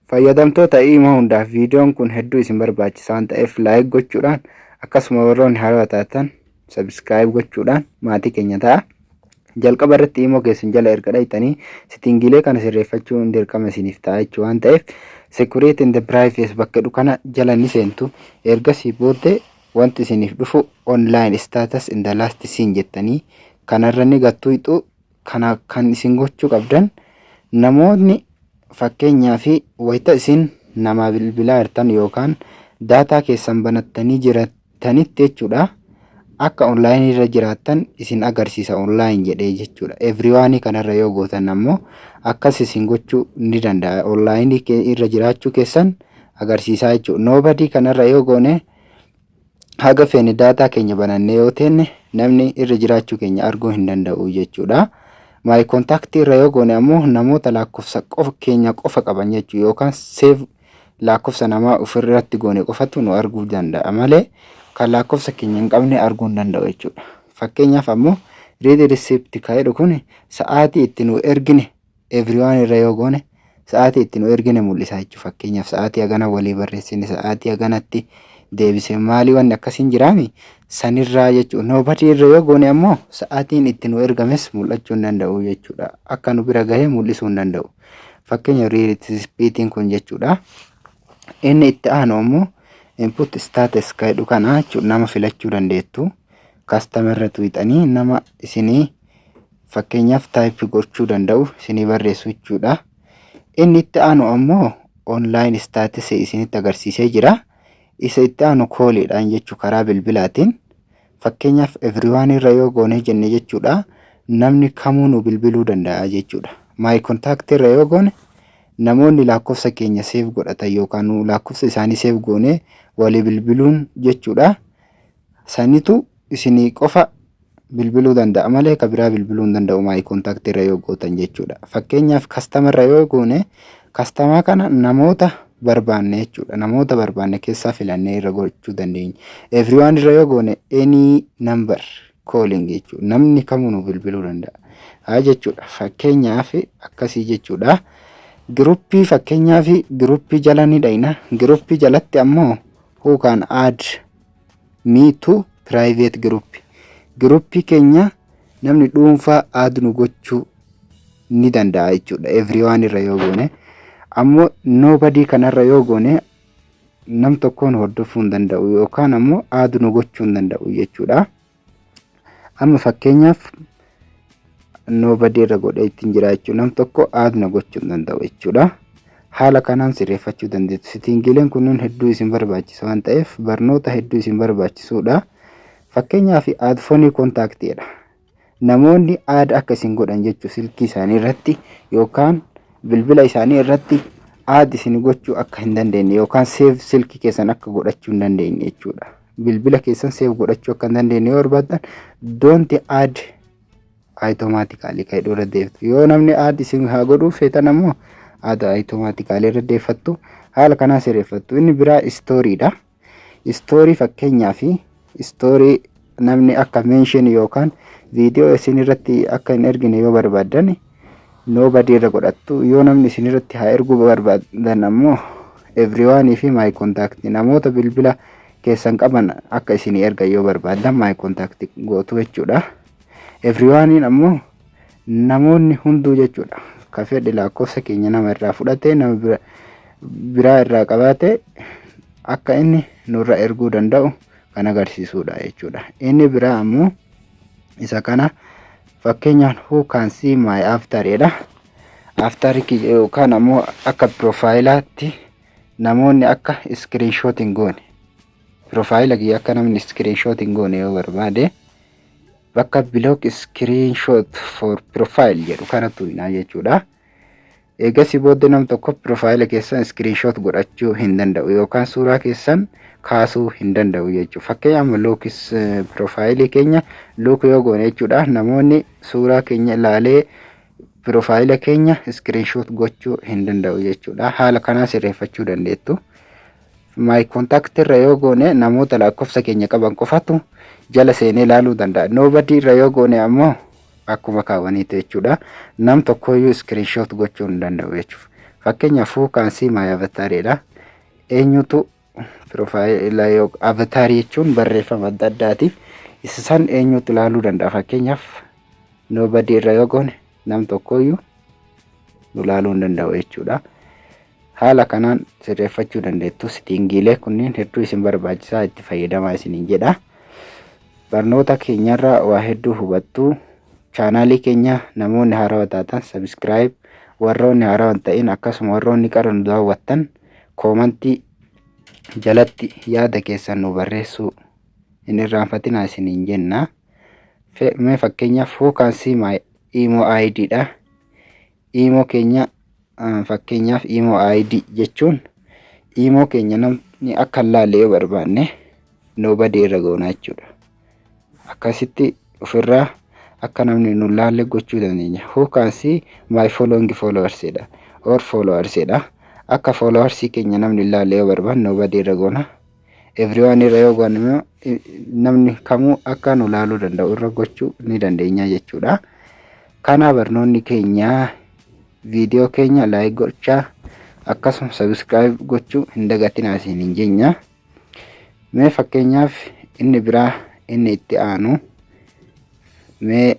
Fayyadamtoota imo hundaaf viidiyoon kun hedduu isin barbaachisa waan ta'eef laayik gochuudhaan akkasuma warroonni haaraa taatan sabskiraayib gochuudhaan maatii keenya ta'a. Jalqaba irratti imo keessan jala erga dhaytanii settingiilee kana sirreeffachuun dirqama isiniif ta'a jechuu waan ta'eef security and privacy bakka kana jala ni seentu. Ergasii booddee wanti isiniif dhufu online status in the last seen jettanii kanarra ni gattuutu kana kan isin gochuu qabdan namoonni fakkeenyaa fi wayita isin nama bilbilaa irtan yookaan daataa keessan banattanii jiratanitti jechuudha. Akka online irra jiraattan isin agarsiisa online jedhee jechuudha. Everyone kanarra yoo gootan ammoo akkas isin gochuu ni danda'a. Online irra jiraachuu keessan agarsiisaa jechuudha. Nobody kanarra yoo goone haga feene daataa keenya banannee yoo teenne namni irra jiraachuu keenya arguu hin danda'u jechuudha. My contact irra yoo goone ammoo namoota lakkoofsa qofa keenya qofa qaban jechuu yookaan save lakkoofsa namaa ofirratti goone qofatu nu arguu danda'a malee kan lakkoofsa keenya hin qabne arguu hin danda'u jechuudha. Fakkeenyaaf ammoo read receipt kaa'edhu kun sa'aatii itti nu ergine everyone irra yoo goone sa'aatii itti nu ergine mul'isa jechuudha. Fakkeenyaaf sa'aatii hagana walii barreessine sa'aatii haganatti deebisee maalii wanni akkasiin jiraami sanirraa jechuudha. Nobody irra yoo goone ammoo sa'aatiin itti nu ergames mul'achuu hin danda'u jechuudha. Akka nu bira gahee mul'isuu hin danda'u. Fakkeenya read receipt kun jechuudha. Inni itti aanu ammoo input status kaa'edhu kana jechuudha. Nama filachuu dandeettu. Customer irra tuqxanii nama isinii fakkeenyaaf type gochuu danda'u isinii barreessu jechuudha. Inni itti aanu ammoo online status isinitti agarsiisee jira. Isa itti aanu kooliidhaan jechuu karaa bilbilaatiin fakkeenyaaf everyone irra yoo goone jenne jechuudha. Namni kamuu nu bilbiluu danda'a jechuudha. My contact irra yoo goone namoonni lakkoofsa keenya save godhatan yookaan lakkoofsa isaanii save goone walii bilbiluun jechuudha. Sanitu isinii qofa bilbiluu danda'a malee ka biraa bilbiluu hin danda'u my contact irra yoo gootan jechuudha. Fakkeenyaaf customer irra yoo goone customer kana namoota barbaanne jechuudha. Namoota barbaanne keessaa filannee irra gochuu dandeenya. Everyone irra yoo goone any number calling jechuudha. Namni kamuu nu bilbiluu danda'a. Haa jechuudha. Fakkeenyaaf akkasii jechuudha. Gruppii fakkeenyaaf gruppii jala ni dhayna. Gruppii jalatti ammoo who can add me to private group. Gruppii keenya namni dhuunfaa add nu gochuu ni danda'a jechuudha. Everyone irra yoo goone ammoo nobody kanarra yoo goone nam tokkoon hordofuu hin danda'u yookaan ammoo add nu gochuu hin danda'u jechuudha. Amma fakkeenyaaf nobody irra godhee ittiin jiraachuu nam tokko add na gochuu hin danda'u jechuudha. Haala kanaan sirreeffachuu dandeessu. Settingiileen kunniin hedduu isin barbaachisa waan ta'eef barnoota hedduu isin barbaachisuudha. Fakkeenyaaf add phone contactedha. Namoonni add akka isin godhan jechuu silkii isaanii irratti yookaan bilbila isaanii irratti add isin gochuu akka hin dandeenye yookaan save silkii keessan akka godhachuu hin dandeenye jechuudha. Bilbila keessan save godhachuu akka hin dandeenye yoo barbaadan don't add automatically kaa'edhu irra deeftu. Yoo namni add isin haa godhuu feetan ammoo add automatically irra deeffattu. Haala kanaa sirreeffattu. Inni biraa storyidha. Story fakkeenyaaf story namni akka mention yookaan viidiyoo isin irratti akka hin ergine yoo barbaadan nobody irra godhattu. Yoo namni isin irratti haa erguu barbaadan ammoo everyone fi my contact namoota bilbila keessan qaban akka isin ergan yoo barbaadan my contact gootu jechuudha. Everyone ammoo namoonni hunduu jechuudha. Ka fedhe lakkoofsa keenya nama irraa fudhatee nama biraa irraa qabaate akka inni nurra erguu danda'u kan agarsiisudha jechuudha. Inni biraa ammoo isa kana fakkeenyaan who can see my after edha. After yookaan ammoo akka profilaatti namoonni akka screenshot hin goone. Profile kiyya akka namni screenshot hin goone yoo barbaade bakka block screenshot for profile jedhu kanatu hina jechuudha. Eegasii booddee nam tokko profile keessan screenshot godhachuu hin danda'u yookaan suuraa keessan kaasuu hin danda'u jechuudha. Fakkeenyaaf look profile keenya look yoo goone jechuudha. Namoonni suuraa keenya ilaalee profile keenya screenshot gochuu hin danda'u jechuudha. Haala kanaa sirreeffachuu dandeettu. My contact irra yoo goone namoota lakkoofsa keenya qaban qofatu jala seenee ilaaluu danda'a. Nobody irra yoo goone ammoo akkuma kaawwaniitu jechuudha. Nam tokkoyyuu screenshot gochuu hin danda'u jechuudha. Fakkeenyaaf who can see my avatar dha. Eenyutu profaayila yookaan avatarii jechuun barreeffama adda addaatiif isa san eenyutu ilaaluu danda'a. Fakkeenyaaf nobody irra yoo goone nam tokkoyyuu nu ilaaluu hin danda'u jechuudha. Haala kanaan sirreeffachuu dandeettu. Settingiilee kunniin hedduu isin barbaachisaa, itti fayyadamaa isiniin jedha. Barnoota keenyarraa waa hedduu hubattu. Chaanaalii keenya namoonni haarawaa taatan subscribe, warroonni haarawaa hin ta'in akkasuma warroonni qaran daawwattan koomantii jalatti yaada keessan nu barreessuu hin irraanfatinaa isiniin jenna. Mee fakkeenyaaf who can see my imo ID dha. Imo keenya fakkeenyaaf imo ID jechuun imo keenya namni akka laalee yoo barbaanne nobody irra goona jechuudha. Akkasitti ofirraa akka namni nu laalle gochuu dandeenya. Who can see my following followers dha or followers dha. Akka followers keenya namni laalle yoo barbaanne nobody irra goona. Everyone irra yoo goone namni kamuu akka nu laaluu danda'u irra gochuu ni dandeenya jechuudha. Kana barnoonni keenya video keenya like gochaa akkasuma subscribe gochuu hin dagatinaa isiniin jenna. Mee fakkeenyaaf inni biraa inni itti aanu mee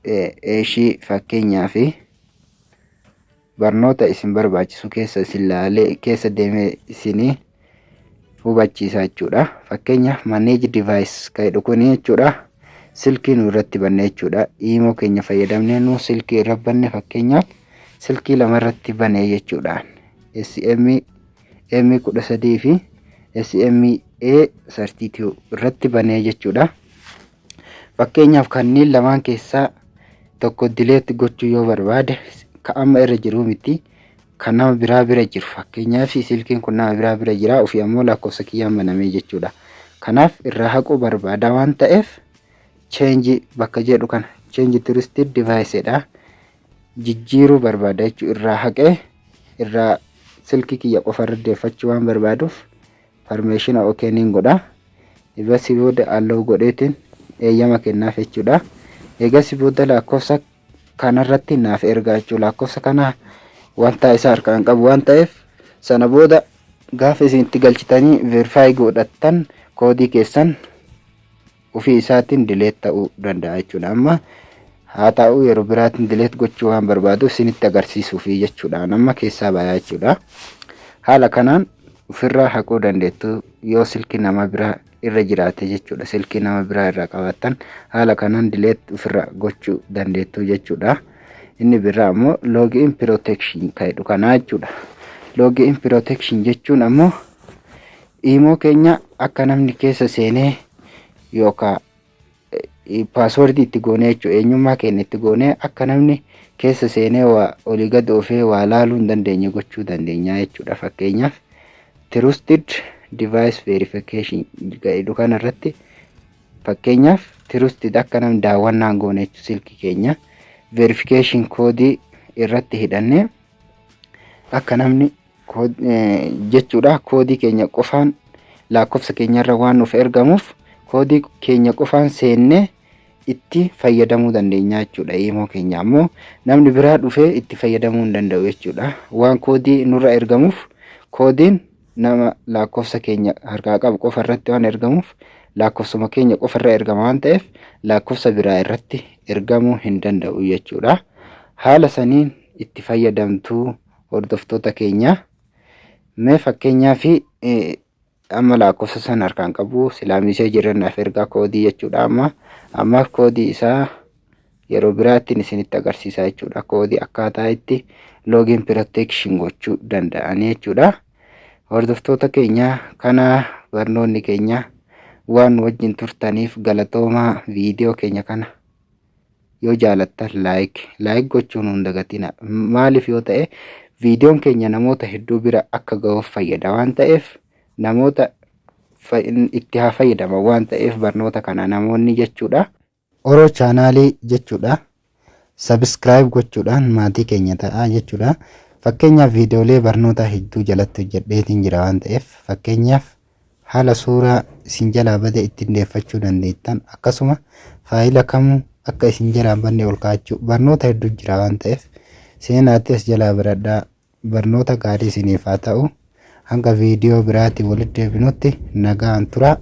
eeshii fakkeenyaaf barnoota isin barbaachisu keessa isin laalee keessa deemee isinii hubachiisaa jechuudha. Fakkeenyaaf manage device kan kuni jechuudha. Silkii nu irratti banne jechuudha. Imo keenya fayyadamnee nu silkii irra banne fakkeenyaaf silkii lama irratti banee jechuudha. SME M13 fi SME A32 irratti banee jechuudha. Fakkeenyaaf kanneen lamaan keessaa tokko delete gochuu yoo barbaade ka amma irra jiru miti kan nama biraa bira jiru. Fakkeenyaaf silkiin kun nama biraa bira jira ofii ammoo lakkoofsa kiyyaan banamee jechuudha. Kanaaf irraa haquu barbaada waan ta'eef change bakka jedhu kana change trusted device dha. Jijjiiruu barbaada jechuudha. Irraa haqee irraa silkii kiyya qofa irra deeffachuu waan barbaaduuf permission okeenin godha. Eegas booda allow godheetiin eeyyama kennaaf jechuudha. Eegas booda lakkoofsa kanarratti naaf ergaa jechuudha. Lakkoofsa kana wanta isa harkaan qabu waan ta'eef sana booda gaafa isin itti galchitanii verify godhattan koodii keessan ofii isaatiin delete ta'uu danda'a jechuudha. Amma haa ta'u yeroo biraatiin delete gochuu waan barbaadu isinitti agarsiisuuf jechuudha. Amma keessaa bayaa jechuudha. Haala kanaan ofirraa haquu dandeettu yoo silkii nama biraa irra jiraate jechuudha. Silkii nama biraa irraa qabattan haala kanaan delete ofirraa gochuu dandeettu jechuudha. Inni biraa ammoo login protection kan kana jechuudha. Login protection jechuun ammoo imo keenya akka namni keessa seenee yookaan password itti goonee jechuudha. Eenyummaa keenya itti goonee akka namni keessa seenee waa olii gad oofee waa laaluu hin dandeenye gochuu dandeenya jechuudha. Fakkeenyaaf trusted device verification jedhu kana irratti fakkeenyaaf trusted akka namni daawwannaan goone jechuudha. Silkii keenya verification code irratti hidhannee akka namni jechuudha. Koodii keenya qofaan lakkoofsa keenyarra waan nuuf ergamuuf koodii keenya qofaan seennee itti fayyadamuu dandeenya jechuudha. Imo keenya ammoo namni biraa dhufee itti fayyadamuu hin danda'u jechuudha. Waan koodii nurra ergamuuf koodiin nama lakkoofsa keenya harkaa qabu qofa irratti waan ergamuuf lakkoofsuma keenya qofa irra ergama waan ta'eef lakkoofsa biraa irratti ergamuu hin danda'u jechuudha. Haala saniin itti fayyadamtuu hordoftoota keenya. Mee fakkeenyaaf amma lakkoofsa san harkaan qabu silaamisee jirannaaf ergaa koodii jechuudha. Amma koodii isaa yeroo biraattiin isinitti agarsiisaa jechuudha. Koodii akkaataa itti login protection gochuu danda'anii jechuudha. Hordoftoota keenya kana barnoonni keenya waan wajjin turtaniif galatoomaa. Viidiyoo keenya kana yoo jaalattan like gochuun hin dagatina. Maaliif yoo ta'e viidiyoon keenya namoota hedduu bira akka ga'uuf fayyada waan ta'eef namoota itti haa fayyadaman waan ta'eef barnoota kana namoonni jechuudha Oro chaanaalii jechuudha subscribe gochuudhaan maatii keenya ta'aa jechuudha. Fakkeenyaaf viidiyoolee barnoota hedduu jalatti hojjedheetiin jira waan ta'eef fakkeenyaaf haala suuraa isin jalaa bade ittiin deeffachuu dandeettan akkasuma faayila kamuu akka isin jalaa banne ol kaa'achuu barnoota hedduu jira waan ta'eef seenaatti as jalaa biradhaa barnoota gaarii isiniif haa ta'u. Hanga viidiyoo biraatti walitti deebinutti nagaan tura.